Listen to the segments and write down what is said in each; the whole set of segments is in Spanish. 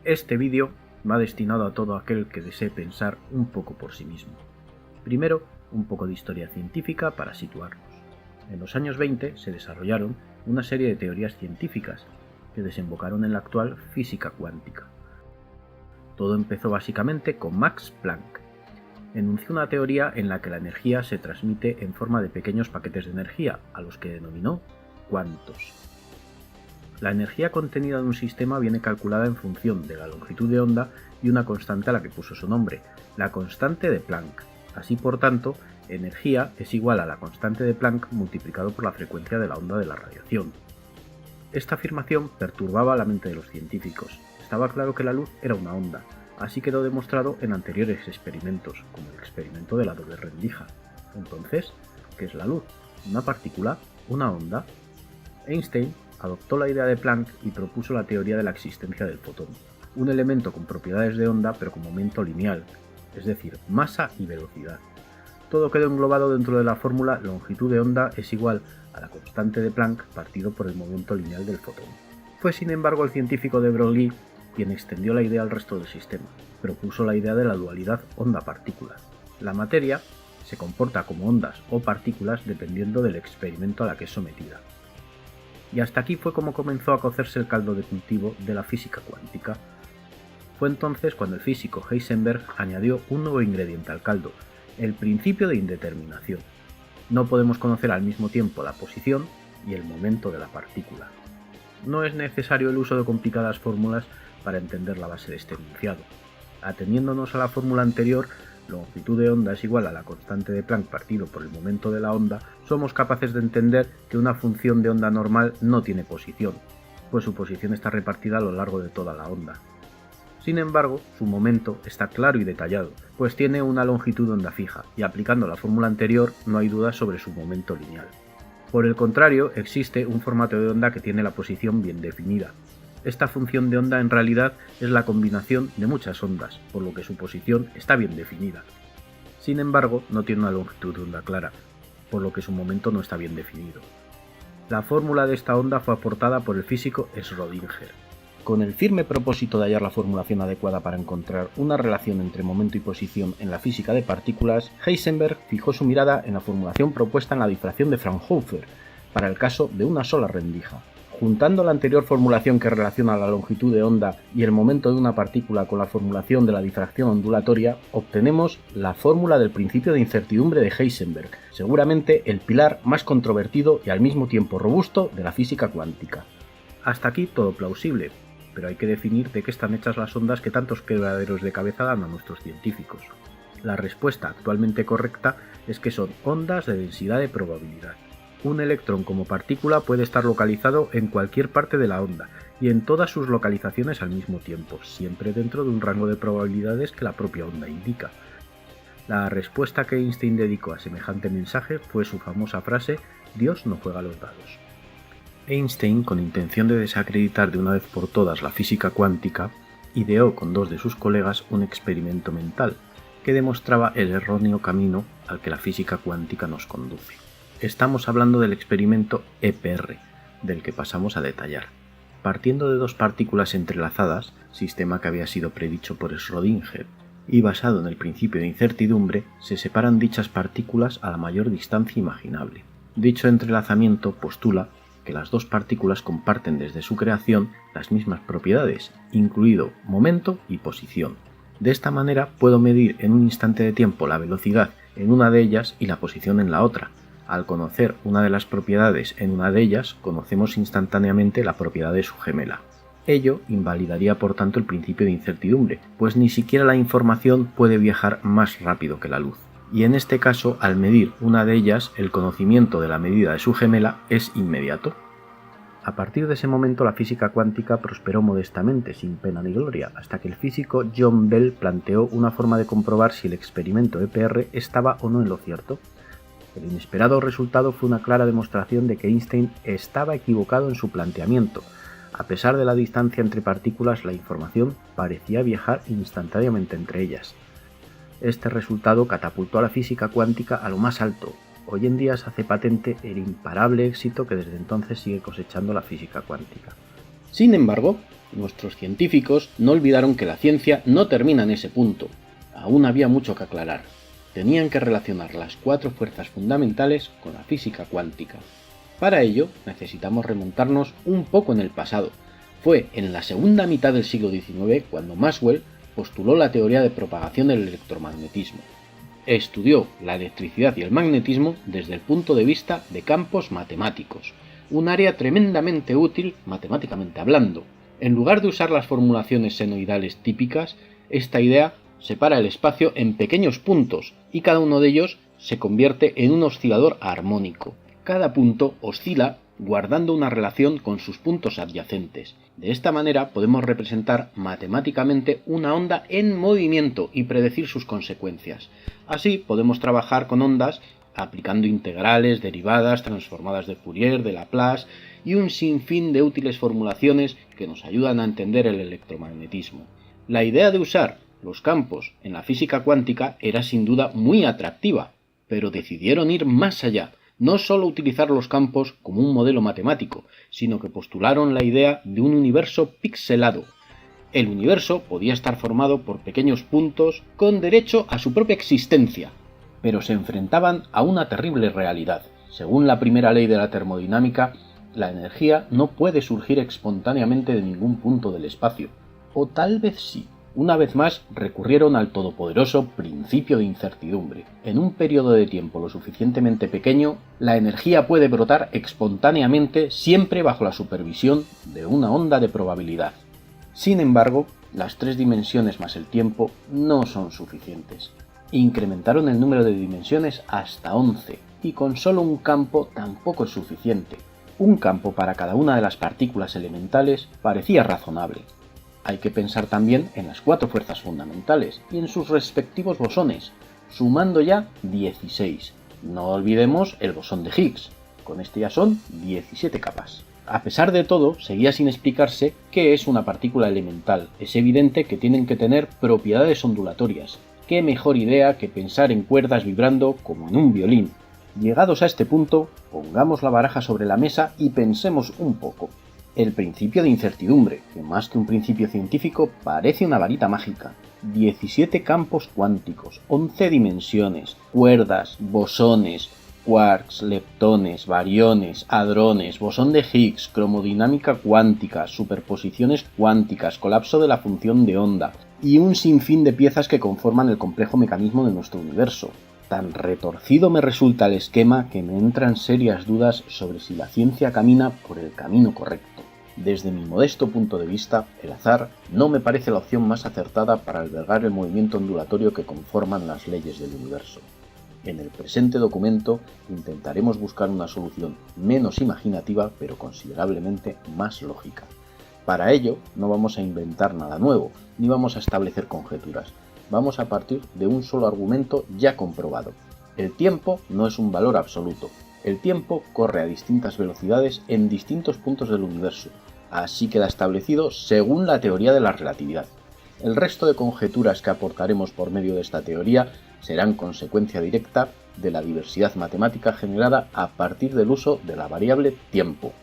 Este vídeo va destinado a todo aquel que desee pensar un poco por sí mismo. Primero, un poco de historia científica para situarnos. En los años 20 se desarrollaron una serie de teorías científicas que desembocaron en la actual física cuántica. Todo empezó básicamente con Max Planck. Enunció una teoría en la que la energía se transmite en forma de pequeños paquetes de energía, a los que denominó cuantos. La energía contenida en un sistema viene calculada en función de la longitud de onda y una constante a la que puso su nombre, la constante de Planck. Así, por tanto, energía es igual a la constante de Planck multiplicado por la frecuencia de la onda de la radiación. Esta afirmación perturbaba la mente de los científicos. Estaba claro que la luz era una onda, así quedó demostrado en anteriores experimentos, como el experimento de la doble rendija. Entonces, ¿qué es la luz? ¿Una partícula? ¿Una onda? Einstein adoptó la idea de Planck y propuso la teoría de la existencia del fotón, un elemento con propiedades de onda pero con momento lineal, es decir, masa y velocidad. Todo quedó englobado dentro de la fórmula longitud de onda es igual a la constante de Planck partido por el momento lineal del fotón. Fue sin embargo el científico de Broglie quien extendió la idea al resto del sistema. Propuso la idea de la dualidad onda-partícula. La materia se comporta como ondas o partículas dependiendo del experimento a la que es sometida. Y hasta aquí fue como comenzó a cocerse el caldo de cultivo de la física cuántica. Fue entonces cuando el físico Heisenberg añadió un nuevo ingrediente al caldo, el principio de indeterminación. No podemos conocer al mismo tiempo la posición y el momento de la partícula. No es necesario el uso de complicadas fórmulas para entender la base de este enunciado. Ateniéndonos a la fórmula anterior, longitud de onda es igual a la constante de Planck partido por el momento de la onda, somos capaces de entender que una función de onda normal no tiene posición, pues su posición está repartida a lo largo de toda la onda. Sin embargo, su momento está claro y detallado, pues tiene una longitud de onda fija, y aplicando la fórmula anterior no hay duda sobre su momento lineal. Por el contrario, existe un formato de onda que tiene la posición bien definida. Esta función de onda en realidad es la combinación de muchas ondas, por lo que su posición está bien definida. Sin embargo, no tiene una longitud de onda clara, por lo que su momento no está bien definido. La fórmula de esta onda fue aportada por el físico Schrödinger. Con el firme propósito de hallar la formulación adecuada para encontrar una relación entre momento y posición en la física de partículas, Heisenberg fijó su mirada en la formulación propuesta en la difracción de Fraunhofer, para el caso de una sola rendija. Juntando la anterior formulación que relaciona la longitud de onda y el momento de una partícula con la formulación de la difracción ondulatoria, obtenemos la fórmula del principio de incertidumbre de Heisenberg, seguramente el pilar más controvertido y al mismo tiempo robusto de la física cuántica. Hasta aquí todo plausible, pero hay que definir de qué están hechas las ondas que tantos quebraderos de cabeza dan a nuestros científicos. La respuesta actualmente correcta es que son ondas de densidad de probabilidad. Un electrón como partícula puede estar localizado en cualquier parte de la onda y en todas sus localizaciones al mismo tiempo, siempre dentro de un rango de probabilidades que la propia onda indica. La respuesta que Einstein dedicó a semejante mensaje fue su famosa frase «Dios no juega los dados». Einstein, con intención de desacreditar de una vez por todas la física cuántica, ideó con dos de sus colegas un experimento mental que demostraba el erróneo camino al que la física cuántica nos conduce. Estamos hablando del experimento EPR, del que pasamos a detallar. Partiendo de dos partículas entrelazadas, sistema que había sido predicho por Schrödinger, y basado en el principio de incertidumbre, se separan dichas partículas a la mayor distancia imaginable. Dicho entrelazamiento postula que las dos partículas comparten desde su creación las mismas propiedades, incluido momento y posición. De esta manera puedo medir en un instante de tiempo la velocidad en una de ellas y la posición en la otra. Al conocer una de las propiedades en una de ellas, conocemos instantáneamente la propiedad de su gemela. Ello invalidaría por tanto el principio de incertidumbre, pues ni siquiera la información puede viajar más rápido que la luz. Y en este caso, al medir una de ellas, el conocimiento de la medida de su gemela es inmediato. A partir de ese momento la física cuántica prosperó modestamente, sin pena ni gloria, hasta que el físico John Bell planteó una forma de comprobar si el experimento EPR estaba o no en lo cierto. El inesperado resultado fue una clara demostración de que Einstein estaba equivocado en su planteamiento. A pesar de la distancia entre partículas, la información parecía viajar instantáneamente entre ellas. Este resultado catapultó a la física cuántica a lo más alto. Hoy en día se hace patente el imparable éxito que desde entonces sigue cosechando la física cuántica. Sin embargo, Nuestros científicos no olvidaron que la ciencia no termina en ese punto. Aún había mucho que aclarar. Tenían que relacionar las 4 fuerzas fundamentales con la física cuántica. Para ello, necesitamos remontarnos un poco en el pasado. Fue en la segunda mitad del siglo XIX cuando Maxwell postuló la teoría de propagación del electromagnetismo. Estudió la electricidad y el magnetismo desde el punto de vista de campos matemáticos, un área tremendamente útil matemáticamente hablando. En lugar de usar las formulaciones senoidales típicas, esta idea separa el espacio en pequeños puntos y cada uno de ellos se convierte en un oscilador armónico. Cada punto oscila guardando una relación con sus puntos adyacentes. De esta manera podemos representar matemáticamente una onda en movimiento y predecir sus consecuencias. Así podemos trabajar con ondas aplicando integrales, derivadas, transformadas de Fourier, de Laplace y un sinfín de útiles formulaciones que nos ayudan a entender el electromagnetismo. La idea de usar los campos en la física cuántica era sin duda muy atractiva, pero decidieron ir más allá. No solo utilizar los campos como un modelo matemático, sino que postularon la idea de un universo pixelado. El universo podía estar formado por pequeños puntos con derecho a su propia existencia, pero se enfrentaban a una terrible realidad. Según la primera ley de la termodinámica, la energía no puede surgir espontáneamente de ningún punto del espacio, o tal vez sí. Una vez más recurrieron al todopoderoso principio de incertidumbre. En un periodo de tiempo lo suficientemente pequeño, la energía puede brotar espontáneamente siempre bajo la supervisión de una onda de probabilidad. Sin embargo, las 3 dimensiones más el tiempo no son suficientes. Incrementaron el número de dimensiones hasta 11, y con solo un campo tampoco es suficiente. Un campo para cada una de las partículas elementales parecía razonable. Hay que pensar también en las 4 fuerzas fundamentales y en sus respectivos bosones, sumando ya 16. No olvidemos el bosón de Higgs, con este ya son 17 capas. A pesar de todo, seguía sin explicarse qué es una partícula elemental. Es evidente que tienen que tener propiedades ondulatorias. Qué mejor idea que pensar en cuerdas vibrando como en un violín. Llegados a este punto, pongamos la baraja sobre la mesa y pensemos un poco. El principio de incertidumbre, que más que un principio científico parece una varita mágica. 17 campos cuánticos, 11 dimensiones, cuerdas, bosones, quarks, leptones, bariones, hadrones, bosón de Higgs, cromodinámica cuántica, superposiciones cuánticas, colapso de la función de onda y un sinfín de piezas que conforman el complejo mecanismo de nuestro universo. Tan retorcido me resulta el esquema que me entran serias dudas sobre si la ciencia camina por el camino correcto. Desde mi modesto punto de vista, el azar no me parece la opción más acertada para albergar el movimiento ondulatorio que conforman las leyes del universo. En el presente documento intentaremos buscar una solución menos imaginativa pero considerablemente más lógica. Para ello no vamos a inventar nada nuevo, ni vamos a establecer conjeturas. Vamos a partir de un solo argumento ya comprobado. El tiempo no es un valor absoluto. El tiempo corre a distintas velocidades en distintos puntos del universo. Así queda establecido según la teoría de la relatividad. El resto de conjeturas que aportaremos por medio de esta teoría serán consecuencia directa de la diversidad matemática generada a partir del uso de la variable tiempo.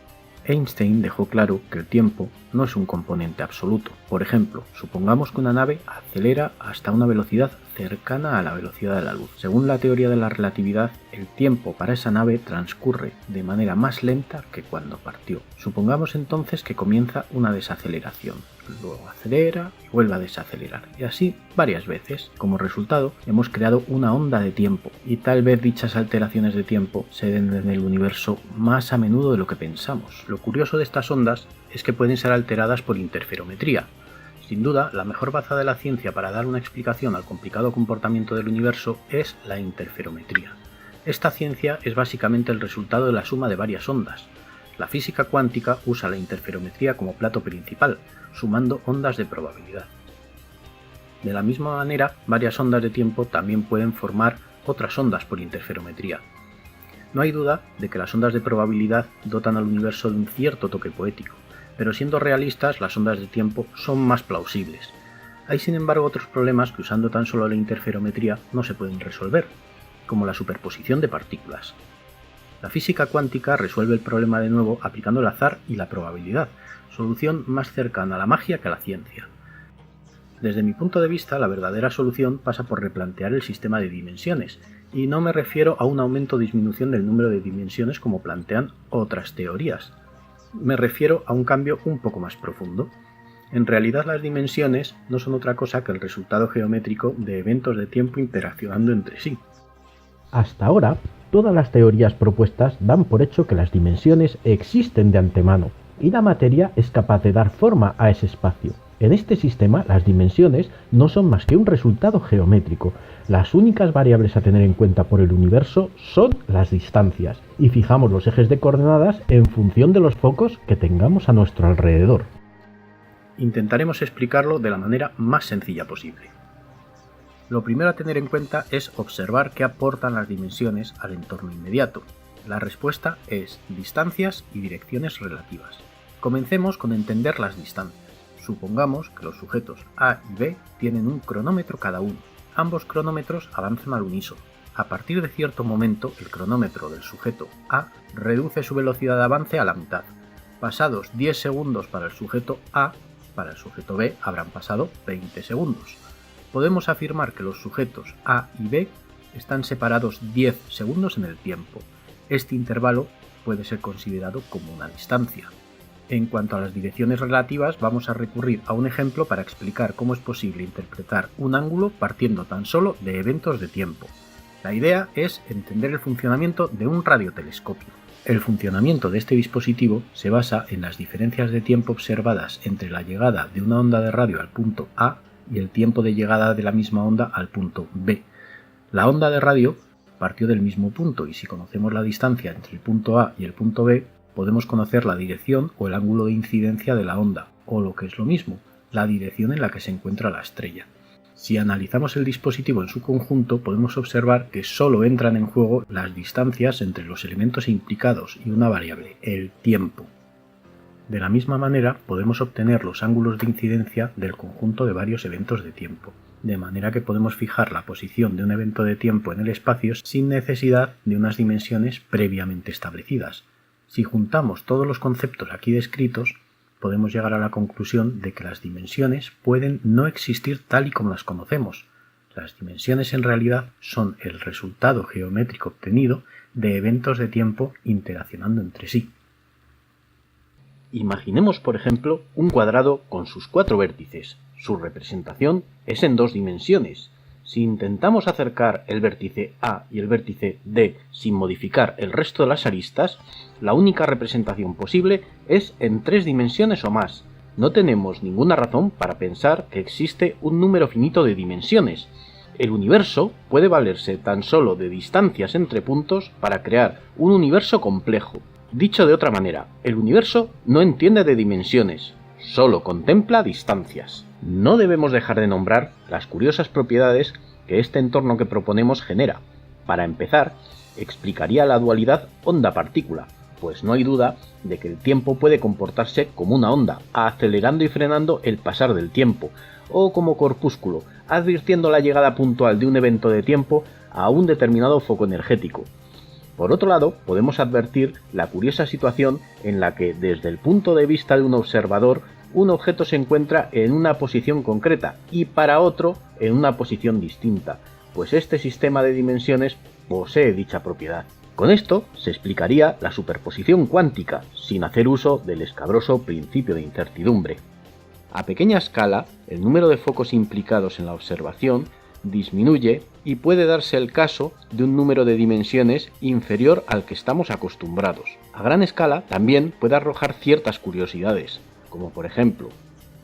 Einstein dejó claro que el tiempo no es un componente absoluto. Por ejemplo, supongamos que una nave acelera hasta una velocidad cercana a la velocidad de la luz. Según la teoría de la relatividad, el tiempo para esa nave transcurre de manera más lenta que cuando partió. Supongamos entonces que comienza una desaceleración, luego acelera y vuelve a desacelerar, y así varias veces. Como resultado, hemos creado una onda de tiempo, y tal vez dichas alteraciones de tiempo se den en el universo más a menudo de lo que pensamos. Lo curioso de estas ondas es que pueden ser alteradas por interferometría. Sin duda, la mejor baza de la ciencia para dar una explicación al complicado comportamiento del universo es la interferometría. Esta ciencia es básicamente el resultado de la suma de varias ondas. La física cuántica usa la interferometría como plato principal, sumando ondas de probabilidad. De la misma manera, varias ondas de tiempo también pueden formar otras ondas por interferometría. No hay duda de que las ondas de probabilidad dotan al universo de un cierto toque poético, pero siendo realistas, las ondas de tiempo son más plausibles. Hay sin embargo otros problemas que usando tan solo la interferometría no se pueden resolver, como la superposición de partículas. La física cuántica resuelve el problema de nuevo aplicando el azar y la probabilidad, solución más cercana a la magia que a la ciencia. Desde mi punto de vista, la verdadera solución pasa por replantear el sistema de dimensiones, y no me refiero a un aumento o disminución del número de dimensiones como plantean otras teorías. Me refiero a un cambio un poco más profundo. En realidad, las dimensiones no son otra cosa que el resultado geométrico de eventos de tiempo interaccionando entre sí. Hasta ahora, todas las teorías propuestas dan por hecho que las dimensiones existen de antemano, y la materia es capaz de dar forma a ese espacio. En este sistema, las dimensiones no son más que un resultado geométrico. Las únicas variables a tener en cuenta por el universo son las distancias, y fijamos los ejes de coordenadas en función de los focos que tengamos a nuestro alrededor. Intentaremos explicarlo de la manera más sencilla posible. Lo primero a tener en cuenta es observar qué aportan las dimensiones al entorno inmediato. La respuesta es distancias y direcciones relativas. Comencemos con entender las distancias. Supongamos que los sujetos A y B tienen un cronómetro cada uno. Ambos cronómetros avanzan al unísono. A partir de cierto momento, el cronómetro del sujeto A reduce su velocidad de avance a la mitad. Pasados 10 segundos para el sujeto A, para el sujeto B habrán pasado 20 segundos. Podemos afirmar que los sujetos A y B están separados 10 segundos en el tiempo. Este intervalo puede ser considerado como una distancia. En cuanto a las direcciones relativas, vamos a recurrir a un ejemplo para explicar cómo es posible interpretar un ángulo partiendo tan solo de eventos de tiempo. La idea es entender el funcionamiento de un radiotelescopio. El funcionamiento de este dispositivo se basa en las diferencias de tiempo observadas entre la llegada de una onda de radio al punto A y el tiempo de llegada de la misma onda al punto B. La onda de radio partió del mismo punto y si conocemos la distancia entre el punto A y el punto B, podemos conocer la dirección o el ángulo de incidencia de la onda, o lo que es lo mismo, la dirección en la que se encuentra la estrella. Si analizamos el dispositivo en su conjunto, podemos observar que solo entran en juego las distancias entre los elementos implicados y una variable, el tiempo. De la misma manera, podemos obtener los ángulos de incidencia del conjunto de varios eventos de tiempo, de manera que podemos fijar la posición de un evento de tiempo en el espacio sin necesidad de unas dimensiones previamente establecidas. Si juntamos todos los conceptos aquí descritos, podemos llegar a la conclusión de que las dimensiones pueden no existir tal y como las conocemos. Las dimensiones en realidad son el resultado geométrico obtenido de eventos de tiempo interaccionando entre sí. Imaginemos, por ejemplo, un cuadrado con sus 4 vértices. Su representación es en 2 dimensiones. Si intentamos acercar el vértice A y el vértice D sin modificar el resto de las aristas, la única representación posible es en 3 dimensiones o más. No tenemos ninguna razón para pensar que existe un número finito de dimensiones. El universo puede valerse tan solo de distancias entre puntos para crear un universo complejo. Dicho de otra manera, el universo no entiende de dimensiones, solo contempla distancias. No debemos dejar de nombrar las curiosas propiedades que este entorno que proponemos genera. Para empezar, explicaría la dualidad onda-partícula, pues no hay duda de que el tiempo puede comportarse como una onda, acelerando y frenando el pasar del tiempo, o como corpúsculo, advirtiendo la llegada puntual de un evento de tiempo a un determinado foco energético. Por otro lado, podemos advertir la curiosa situación en la que, desde el punto de vista de un observador, un objeto se encuentra en una posición concreta y para otro en una posición distinta, pues este sistema de dimensiones posee dicha propiedad. Con esto se explicaría la superposición cuántica, sin hacer uso del escabroso principio de incertidumbre. A pequeña escala, el número de focos implicados en la observación disminuye y puede darse el caso de un número de dimensiones inferior al que estamos acostumbrados. A gran escala también puede arrojar ciertas curiosidades, como por ejemplo,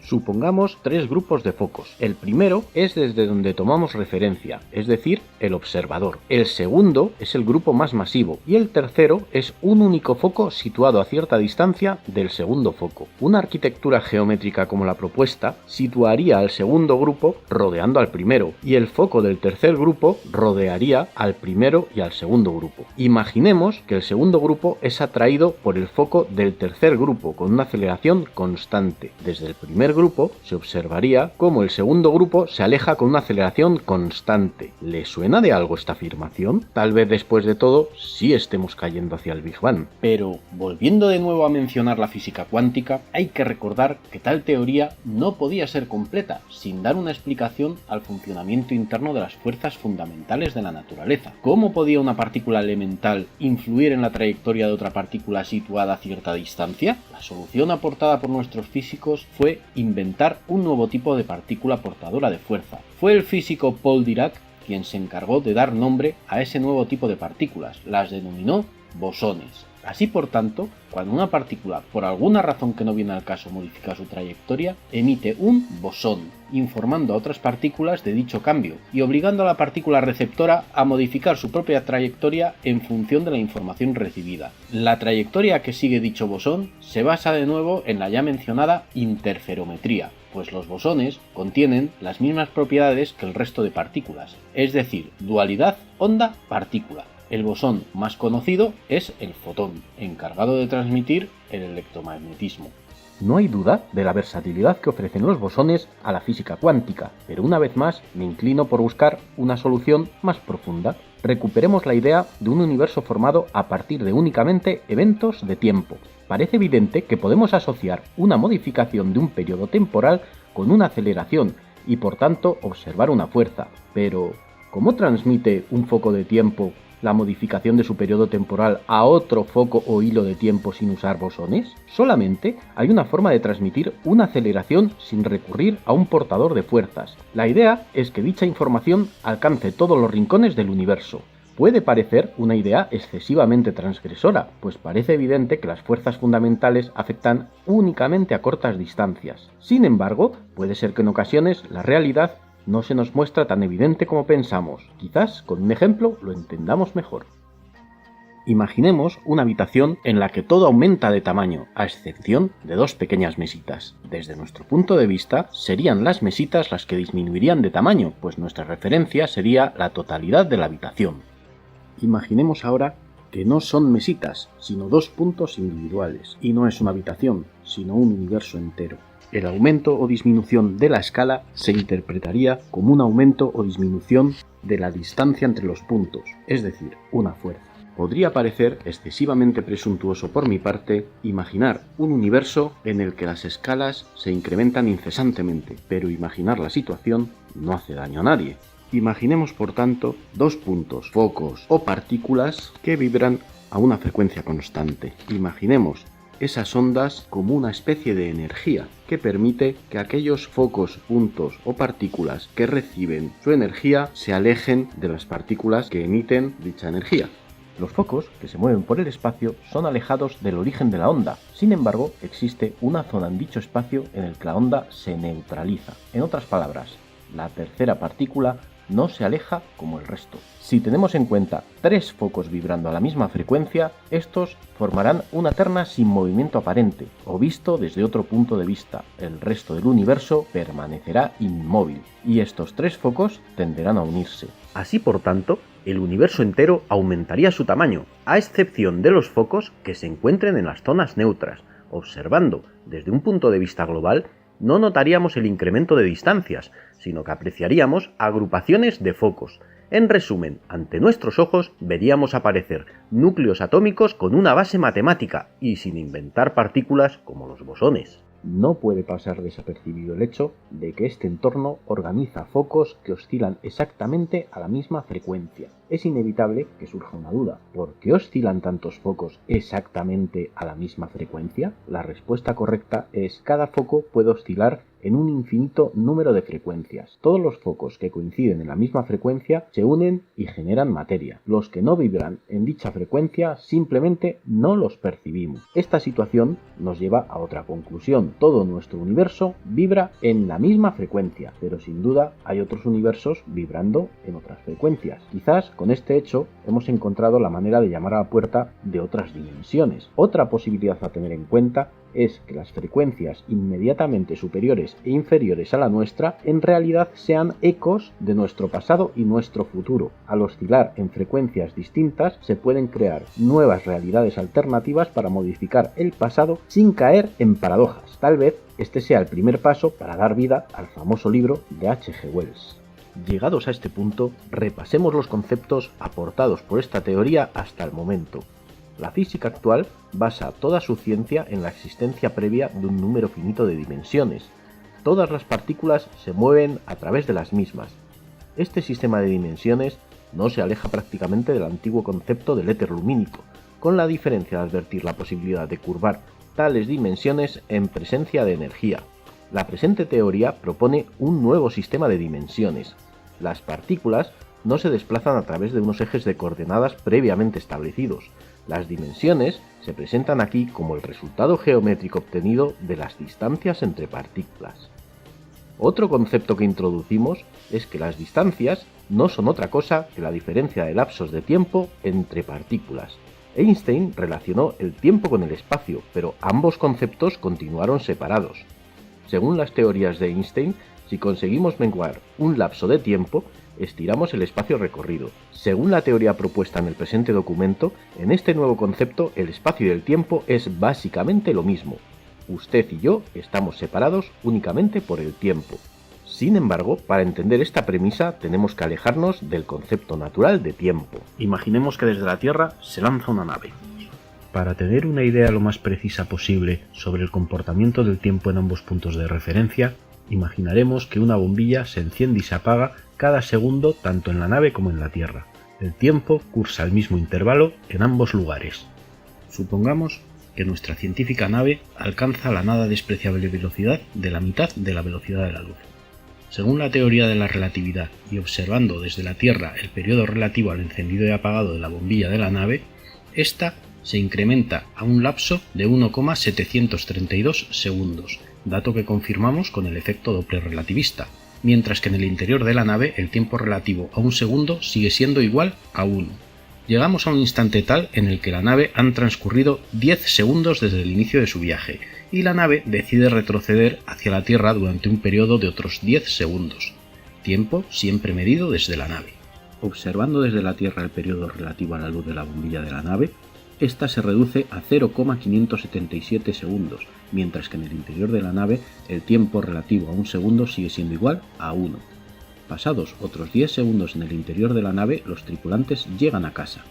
supongamos 3 grupos de focos. El primero es desde donde tomamos referencia, es decir, el observador. El segundo es el grupo más masivo y el tercero es un único foco situado a cierta distancia del segundo foco. Una arquitectura geométrica como la propuesta situaría al segundo grupo rodeando al primero y el foco del tercer grupo rodearía al primero y al segundo grupo. Imaginemos que el segundo grupo es atraído por el foco del tercer grupo con una aceleración constante. Desde el primer grupo, se observaría cómo el segundo grupo se aleja con una aceleración constante. ¿Le suena de algo esta afirmación? Tal vez después de todo sí estemos cayendo hacia el Big Bang. Pero, volviendo de nuevo a mencionar la física cuántica, hay que recordar que tal teoría no podía ser completa sin dar una explicación al funcionamiento interno de las fuerzas fundamentales de la naturaleza. ¿Cómo podía una partícula elemental influir en la trayectoria de otra partícula situada a cierta distancia? La solución aportada por nuestros físicos fue inventar un nuevo tipo de partícula portadora de fuerza. Fue el físico Paul Dirac quien se encargó de dar nombre a ese nuevo tipo de partículas, las denominó bosones. Así, por tanto, cuando una partícula, por alguna razón que no viene al caso, modifica su trayectoria, emite un bosón, informando a otras partículas de dicho cambio y obligando a la partícula receptora a modificar su propia trayectoria en función de la información recibida. La trayectoria que sigue dicho bosón se basa de nuevo en la ya mencionada interferometría, pues los bosones contienen las mismas propiedades que el resto de partículas, es decir, dualidad onda-partícula. El bosón más conocido es el fotón, encargado de transmitir el electromagnetismo. No hay duda de la versatilidad que ofrecen los bosones a la física cuántica, pero una vez más me inclino por buscar una solución más profunda. Recuperemos la idea de un universo formado a partir de únicamente eventos de tiempo. Parece evidente que podemos asociar una modificación de un periodo temporal con una aceleración y por tanto observar una fuerza. Pero, ¿cómo transmite un foco de tiempo la modificación de su periodo temporal a otro foco o hilo de tiempo sin usar bosones? Solamente hay una forma de transmitir una aceleración sin recurrir a un portador de fuerzas. La idea es que dicha información alcance todos los rincones del universo. Puede parecer una idea excesivamente transgresora, pues parece evidente que las fuerzas fundamentales afectan únicamente a cortas distancias. Sin embargo, puede ser que en ocasiones la realidad no se nos muestra tan evidente como pensamos. Quizás con un ejemplo lo entendamos mejor. Imaginemos una habitación en la que todo aumenta de tamaño, a excepción de dos pequeñas mesitas. Desde nuestro punto de vista, serían las mesitas las que disminuirían de tamaño, pues nuestra referencia sería la totalidad de la habitación. Imaginemos ahora que no son mesitas, sino dos puntos individuales, y no es una habitación, sino un universo entero. El aumento o disminución de la escala se interpretaría como un aumento o disminución de la distancia entre los puntos, es decir, una fuerza. Podría parecer excesivamente presuntuoso por mi parte imaginar un universo en el que las escalas se incrementan incesantemente, pero imaginar la situación no hace daño a nadie. Imaginemos, por tanto, dos puntos, focos o partículas que vibran a una frecuencia constante. Imaginemos esas ondas como una especie de energía que permite que aquellos focos, puntos o partículas que reciben su energía se alejen de las partículas que emiten dicha energía. Los focos, que se mueven por el espacio, son alejados del origen de la onda. Sin embargo, existe una zona en dicho espacio en el que la onda se neutraliza. En otras palabras, la tercera partícula no se aleja como el resto. Si tenemos en cuenta tres focos vibrando a la misma frecuencia, estos formarán una terna sin movimiento aparente, o visto desde otro punto de vista, el resto del universo permanecerá inmóvil, y estos tres focos tenderán a unirse. Así, por tanto, el universo entero aumentaría su tamaño, a excepción de los focos que se encuentren en las zonas neutras. Observando desde un punto de vista global, no notaríamos el incremento de distancias, sino que apreciaríamos agrupaciones de focos. En resumen, ante nuestros ojos veríamos aparecer núcleos atómicos con una base matemática y sin inventar partículas como los bosones. No puede pasar desapercibido el hecho de que este entorno organiza focos que oscilan exactamente a la misma frecuencia. Es inevitable que surja una duda. ¿Por qué oscilan tantos focos exactamente a la misma frecuencia? La respuesta correcta es: cada foco puede oscilar en un infinito número de frecuencias. Todos los focos que coinciden en la misma frecuencia se unen y generan materia. Los que no vibran en dicha frecuencia simplemente no los percibimos. Esta situación nos lleva a otra conclusión. Todo nuestro universo vibra en la misma frecuencia, pero sin duda hay otros universos vibrando en otras frecuencias. Quizás con este hecho hemos encontrado la manera de llamar a la puerta de otras dimensiones. Otra posibilidad a tener en cuenta es que las frecuencias inmediatamente superiores e inferiores a la nuestra en realidad sean ecos de nuestro pasado y nuestro futuro. Al oscilar en frecuencias distintas se pueden crear nuevas realidades alternativas para modificar el pasado sin caer en paradojas. Tal vez este sea el primer paso para dar vida al famoso libro de H.G. Wells. Llegados a este punto, repasemos los conceptos aportados por esta teoría hasta el momento. La física actual basa toda su ciencia en la existencia previa de un número finito de dimensiones. Todas las partículas se mueven a través de las mismas. Este sistema de dimensiones no se aleja prácticamente del antiguo concepto del éter lumínico, con la diferencia de advertir la posibilidad de curvar tales dimensiones en presencia de energía. La presente teoría propone un nuevo sistema de dimensiones. Las partículas no se desplazan a través de unos ejes de coordenadas previamente establecidos. Las dimensiones se presentan aquí como el resultado geométrico obtenido de las distancias entre partículas. Otro concepto que introducimos es que las distancias no son otra cosa que la diferencia de lapsos de tiempo entre partículas. Einstein relacionó el tiempo con el espacio, pero ambos conceptos continuaron separados. Según las teorías de Einstein, si conseguimos menguar un lapso de tiempo, estiramos el espacio recorrido. Según la teoría propuesta en el presente documento, en este nuevo concepto el espacio y el tiempo es básicamente lo mismo. Usted y yo estamos separados únicamente por el tiempo. Sin embargo, para entender esta premisa tenemos que alejarnos del concepto natural de tiempo. Imaginemos que desde la Tierra se lanza una nave. Para tener una idea lo más precisa posible sobre el comportamiento del tiempo en ambos puntos de referencia, imaginaremos que una bombilla se enciende y se apaga cada segundo tanto en la nave como en la Tierra. El tiempo cursa al mismo intervalo en ambos lugares. Supongamos que nuestra científica nave alcanza la nada despreciable velocidad de la mitad de la velocidad de la luz. Según la teoría de la relatividad y observando desde la Tierra el periodo relativo al encendido y apagado de la bombilla de la nave, esta se incrementa a un lapso de 1,732 segundos, dato que confirmamos con el efecto Doppler relativista, mientras que en el interior de la nave el tiempo relativo a un segundo sigue siendo igual a 1. Llegamos a un instante tal en el que la nave han transcurrido 10 segundos desde el inicio de su viaje, y la nave decide retroceder hacia la Tierra durante un periodo de otros 10 segundos, tiempo siempre medido desde la nave. Observando desde la Tierra el periodo relativo a la luz de la bombilla de la nave, esta se reduce a 0,577 segundos, mientras que en el interior de la nave el tiempo relativo a un segundo sigue siendo igual a 1. Pasados otros 10 segundos en el interior de la nave, los tripulantes llegan a casa.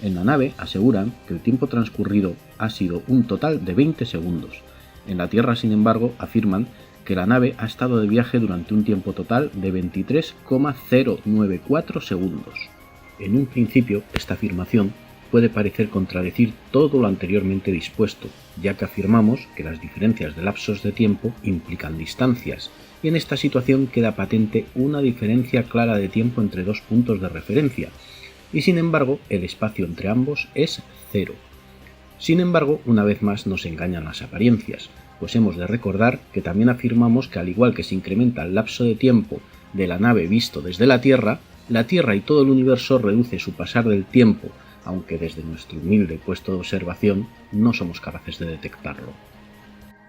En la nave aseguran que el tiempo transcurrido ha sido un total de 20 segundos. En la Tierra, sin embargo, afirman que la nave ha estado de viaje durante un tiempo total de 23,094 segundos. En un principio, esta afirmación puede parecer contradecir todo lo anteriormente dispuesto, ya que afirmamos que las diferencias de lapsos de tiempo implican distancias, y en esta situación queda patente una diferencia clara de tiempo entre dos puntos de referencia, y sin embargo el espacio entre ambos es cero. Sin embargo, una vez más nos engañan las apariencias, pues hemos de recordar que también afirmamos que al igual que se incrementa el lapso de tiempo de la nave visto desde la Tierra y todo el universo reduce su pasar del tiempo, aunque desde nuestro humilde puesto de observación no somos capaces de detectarlo.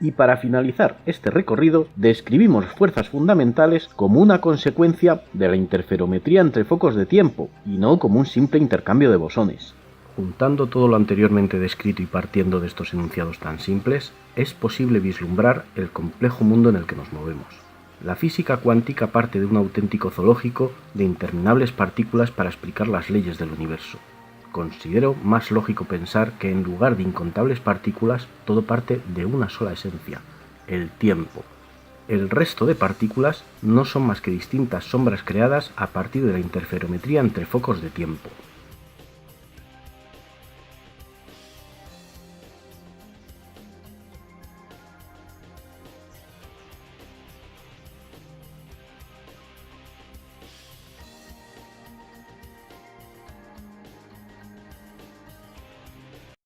Y para finalizar este recorrido, describimos fuerzas fundamentales como una consecuencia de la interferometría entre focos de tiempo, y no como un simple intercambio de bosones. Juntando todo lo anteriormente descrito y partiendo de estos enunciados tan simples, es posible vislumbrar el complejo mundo en el que nos movemos. La física cuántica parte de un auténtico zoológico de interminables partículas para explicar las leyes del universo. Considero más lógico pensar que en lugar de incontables partículas, todo parte de una sola esencia, el tiempo. El resto de partículas no son más que distintas sombras creadas a partir de la interferometría entre focos de tiempo.